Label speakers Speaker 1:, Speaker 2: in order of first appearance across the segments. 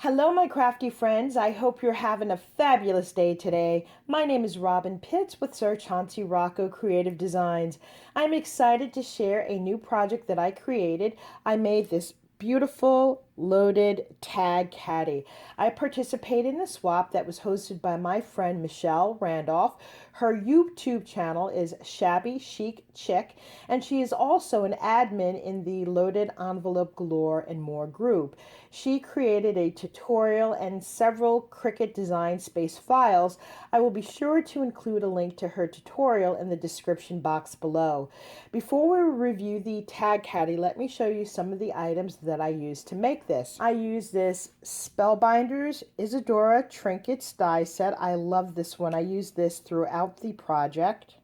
Speaker 1: Hello, my crafty friends. I hope you're having a fabulous day today. My name is Robyn Pitts with Sir Chauncey Rocco Creative Designs. I'm excited to share a new project that I created. I made this beautiful loaded tag caddy. I participated in a swap that was hosted by my friend Michelle Randolph. Her YouTube channel is Shabby Chic Chick, and she is also an admin in the Loaded Envelope Galore and More group. She created a tutorial and several Cricut design space files. I will be sure to include a link to her tutorial in the description box below. Before we review the tag caddy, let me show you some of the items that I used to make this. I use this Spellbinders Isadora Trinkets die set. I love this one. I use this throughout the project.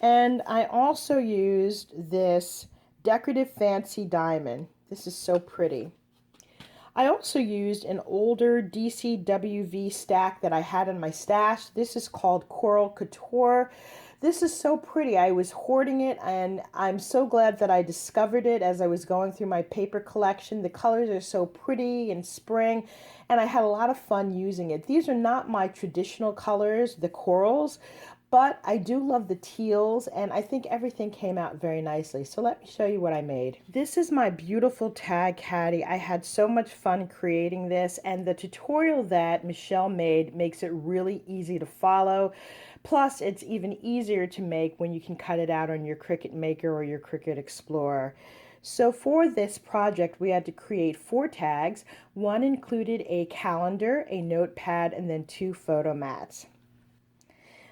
Speaker 1: And I also used this Decorative Fancy Diamond. This is so pretty. I also used an older DCWV stack that I had in my stash. This is called Coral Couture. This is so pretty. I was hoarding it, and I'm so glad that I discovered it as I was going through my paper collection. The colors are so pretty in spring, and I had a lot of fun using it. These are not my traditional colors, the corals, but I do love the teals, and I think everything came out very nicely. So let me show you what I made. This is my beautiful tag caddy. I had so much fun creating this, and the tutorial that Michelle made makes it really easy to follow. Plus, it's even easier to make when you can cut it out on your Cricut Maker or your Cricut Explorer. So for this project, we had to create 4 tags. One included a calendar, a notepad, and then 2 photo mats.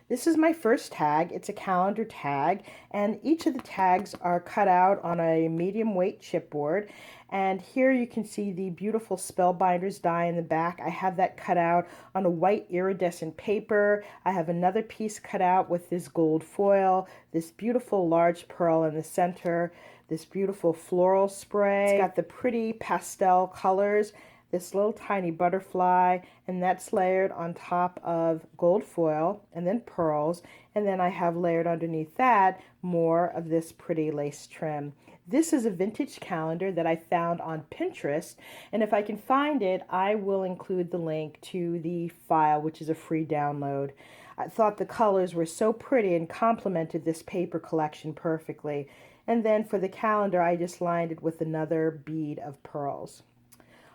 Speaker 1: This is my first tag. It's a calendar tag, and each of the tags are cut out on a medium weight chipboard. And here you can see the beautiful Spellbinders die in the back. I have that cut out on a white iridescent paper. I have another piece cut out with this gold foil, this beautiful large pearl in the center, this beautiful floral spray. It's got the pretty pastel colors, this little tiny butterfly, and that's layered on top of gold foil and then pearls, and then I have layered underneath that more of this pretty lace trim. This is a vintage calendar that I found on Pinterest, and if I can find it, I will include the link to the file, which is a free download. I thought the colors were so pretty and complemented this paper collection perfectly. And then for the calendar, I just lined it with another bead of pearls.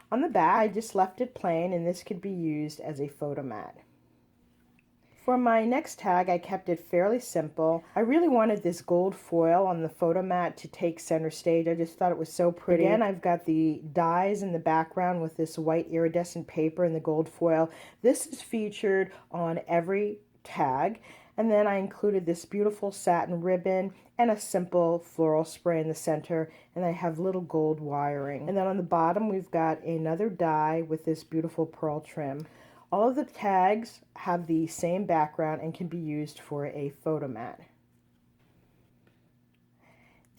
Speaker 1: On the back, I just left it plain, and this could be used as a photo mat. For my next tag, I kept it fairly simple. I really wanted this gold foil on the photo mat to take center stage. I just thought it was so pretty. Again, I've got the dies in the background with this white iridescent paper and the gold foil. This is featured on every tag. And then I included this beautiful satin ribbon and a simple floral spray in the center, and I have little gold wiring. And then on the bottom we've got another die with this beautiful pearl trim. All of the tags have the same background and can be used for a photo mat.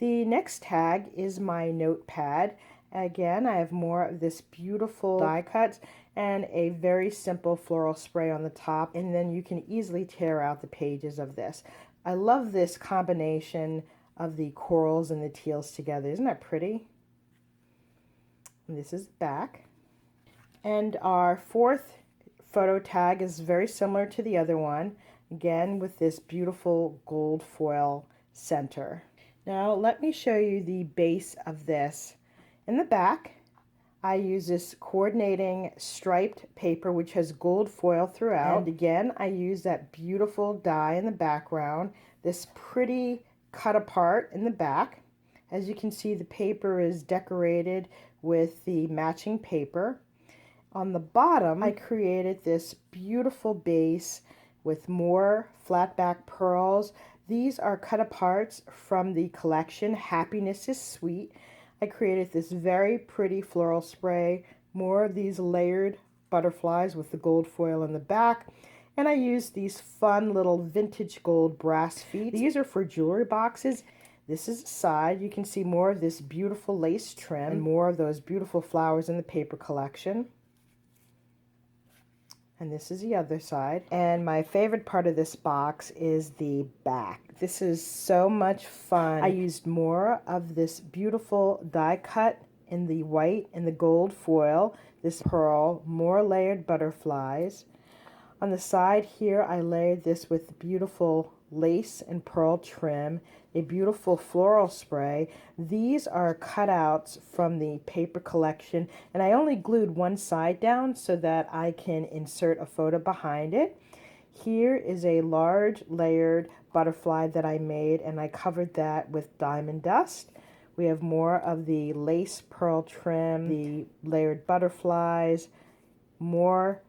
Speaker 1: The next tag is my notepad. Again, I have more of this beautiful die cut and a very simple floral spray on the top, and then you can easily tear out the pages of this. I love this combination of the corals and the teals together. Isn't that pretty? And this is back. And our fourth photo tag is very similar to the other one, again with this beautiful gold foil center. Now let me show you the base of this. In the back, I use this coordinating striped paper which has gold foil throughout. And again, I use that beautiful die in the background, this pretty cut apart in the back. As you can see, the paper is decorated with the matching paper. On the bottom, I created this beautiful base with more flat back pearls. These are cut aparts from the collection Happiness is Sweet. I created this very pretty floral spray, more of these layered butterflies with the gold foil in the back, and I used these fun little vintage gold brass feet. These are for jewelry boxes. This is the side. You can see more of this beautiful lace trim and more of those beautiful flowers in the paper collection. And this is the other side. And my favorite part of this box is the back. This is so much fun. I used more of this beautiful die cut in the white and the gold foil this pearl, more layered butterflies. On the side here, I layered this with beautiful lace and pearl trim, a beautiful floral spray. These are cutouts from the paper collection, and I only glued one side down so that I can insert a photo behind it. Here is a large layered butterfly that I made, and I covered that with diamond dust. We have more of the lace pearl trim, the layered butterflies, more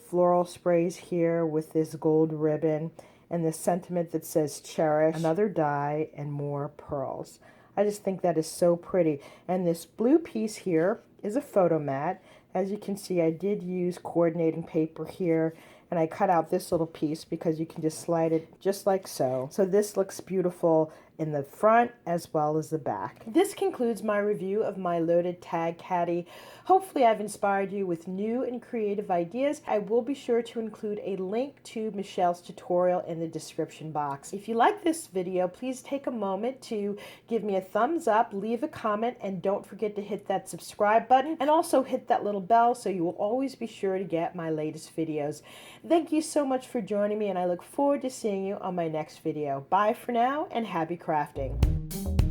Speaker 1: floral sprays here with this gold ribbon, and the sentiment that says cherish, another die, and more pearls. I just think that is so pretty. And this blue piece here is a photo mat. As you can see, I did use coordinating paper here, and I cut out this little piece because you can just slide it just like so. So this looks beautiful in the front as well as the back. This concludes my review of my loaded tag caddy. Hopefully I've inspired you with new and creative ideas. I will be sure to include a link to Michelle's tutorial in the description box. If you like this video, please take a moment to give me a thumbs up, leave a comment, and don't forget to hit that subscribe button, and also hit that little bell so you will always be sure to get my latest videos. Thank you so much for joining me, and I look forward to seeing you on my next video. Bye for now, and happy crafting.